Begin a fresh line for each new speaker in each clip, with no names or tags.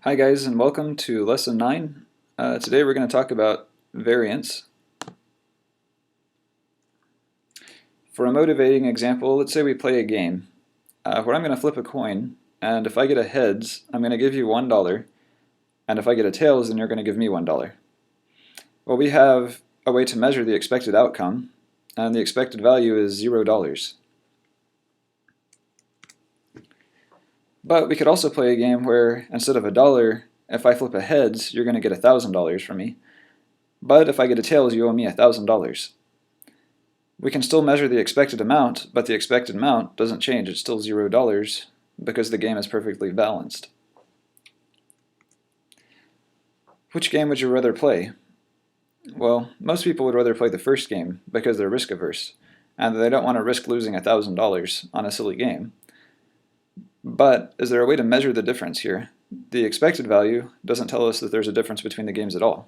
Hi guys, and welcome to lesson 9. Today we're going to talk about variance. For a motivating example, let's say we play a game where I'm going to flip a coin, and if I get a heads, I'm going to give you $1, and if I get a tails, then you're going to give me $1. Well, we have a way to measure the expected outcome, and the expected value is $0. But we could also play a game where instead of $1, if I flip a heads, you're going to get $1,000 from me. But if I get a tails, you owe me $1,000. We can still measure the expected amount, but the expected amount doesn't change. It's still $0 because the game is perfectly balanced. Which game would you rather play? Well, most people would rather play the first game because they're risk averse, and they don't want to risk losing $1,000 on a silly game. But is there a way to measure the difference here? The expected value doesn't tell us that there's a difference between the games at all.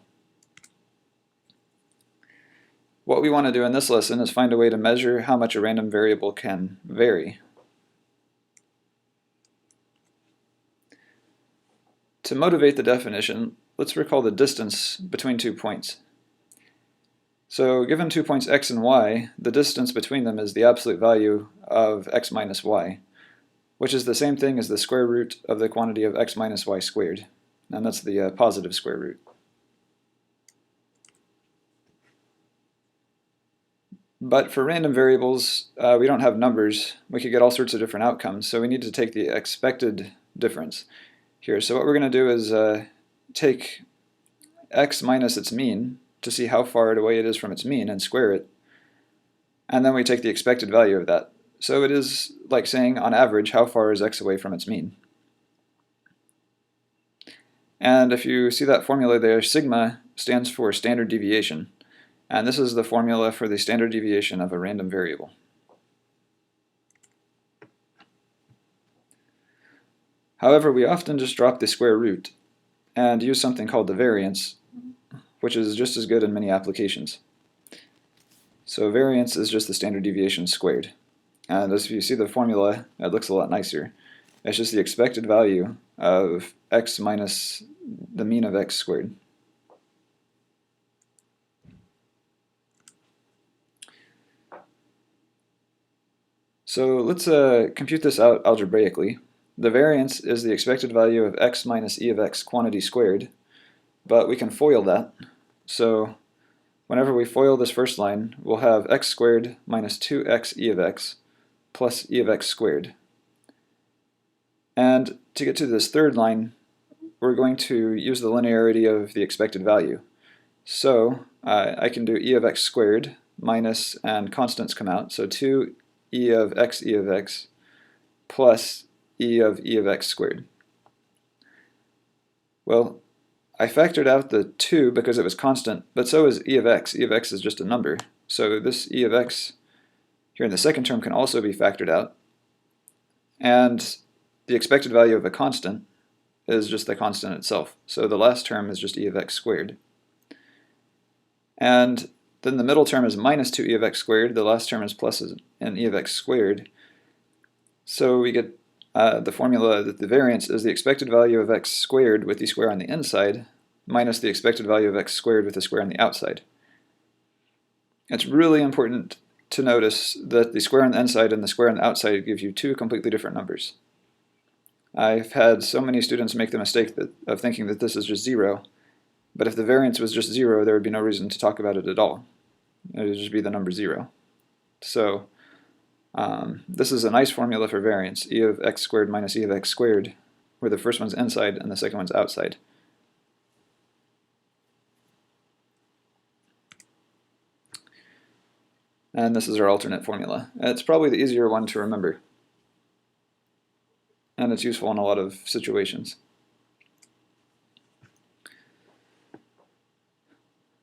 What we want to do in this lesson is find a way to measure how much a random variable can vary. To motivate the definition, let's recall the distance between 2 points. So given 2 points x and y, the distance between them is the absolute value of x minus y, which is the same thing as the square root of the quantity of x minus y squared, and that's the positive square root. But for random variables, we don't have numbers. We could get all sorts of different outcomes, so we need to take the expected difference here. So what we're going to do is take x minus its mean to see how far away it is from its mean and square it, and then we take the expected value of that. So it is like saying, on average, how far is x away from its mean? And if you see that formula there, sigma stands for standard deviation. And this is the formula for the standard deviation of a random variable. However, we often just drop the square root and use something called the variance, which is just as good in many applications. So variance is just the standard deviation squared. And as you see the formula, it looks a lot nicer. It's just the expected value of x minus the mean of x squared. So let's compute this out algebraically. The variance is the expected value of x minus e of x quantity squared, but we can FOIL that. So whenever we FOIL this first line, we'll have x squared minus 2x e of x plus e of x squared. And to get to this third line, we're going to use the linearity of the expected value. So I can do e of x squared minus, and constants come out, so 2 e of x plus e of x squared. Well, I factored out the 2 because it was constant, but so is e of x. E of x is just a number. So this e of x here in the second term can also be factored out. And the expected value of a constant is just the constant itself. So the last term is just e of x squared. And then the middle term is minus 2 e of x squared. The last term is plus an e of x squared. So we get the formula that the variance is the expected value of x squared with the square on the inside minus the expected value of x squared with the square on the outside. It's really important to notice that the square on the inside and the square on the outside give you two completely different numbers. I've had so many students make the mistake of thinking that this is just 0, but if the variance was just 0, there would be no reason to talk about it at all. It would just be the number 0. So this is a nice formula for variance, e of x squared minus e of x squared, where the first one's inside and the second one's outside. And this is our alternate formula. It's probably the easier one to remember, and it's useful in a lot of situations.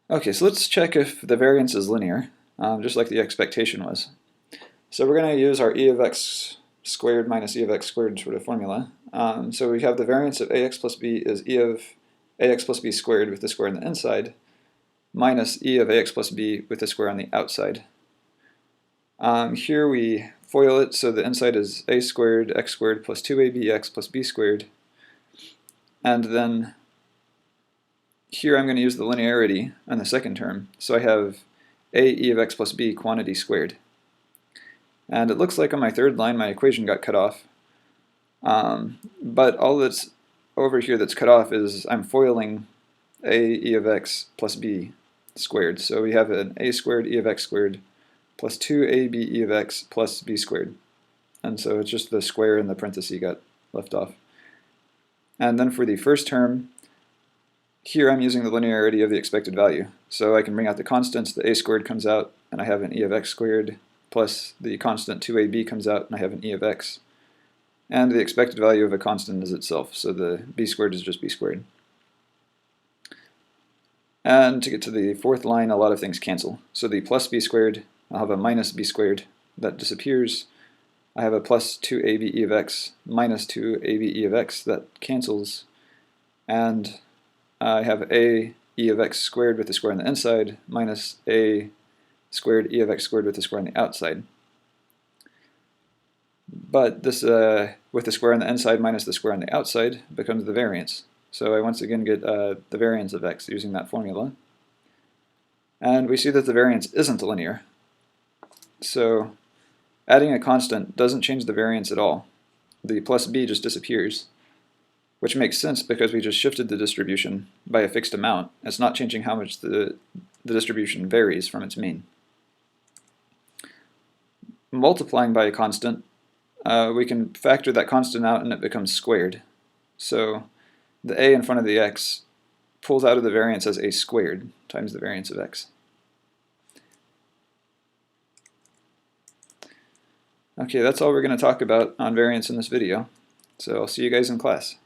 Okay, so let's check if the variance is linear, just like the expectation was. So we're going to use our e of x squared minus e of x squared sort of formula. So we have the variance of ax plus b is e of ax plus b squared with the square on the inside minus e of ax plus b with the square on the outside. Here we FOIL it, so the inside is a squared x squared plus 2abx plus b squared. And then here I'm going to use the linearity on the second term. So I have a e of x plus b quantity squared. And it looks like on my third line my equation got cut off. But all that's over here that's cut off is I'm foiling a e of x plus b squared. So we have an a squared e of x squared plus 2ab e of x plus b squared. And so it's just the square in the parenthesis got left off. And then for the first term, here I'm using the linearity of the expected value. So I can bring out the constants, the a squared comes out, and I have an e of x squared, plus the constant 2ab comes out, and I have an e of x. And the expected value of a constant is itself, so the b squared is just b squared. And to get to the fourth line, a lot of things cancel. So the plus b squared, I'll have a minus b squared, that disappears. I have a plus 2ab e of x minus 2ab e of x, that cancels. And I have a e of x squared with the square on the inside minus a squared e of x squared with the square on the outside. But this, with the square on the inside minus the square on the outside, becomes the variance. So I once again get the variance of x using that formula. And we see that the variance isn't linear. So adding a constant doesn't change the variance at all. The plus b just disappears, which makes sense because we just shifted the distribution by a fixed amount. It's not changing how much the distribution varies from its mean. Multiplying by a constant, we can factor that constant out and it becomes squared. So the a in front of the x pulls out of the variance as a squared times the variance of x. Okay, that's all we're going to talk about on variance in this video. So I'll see you guys in class.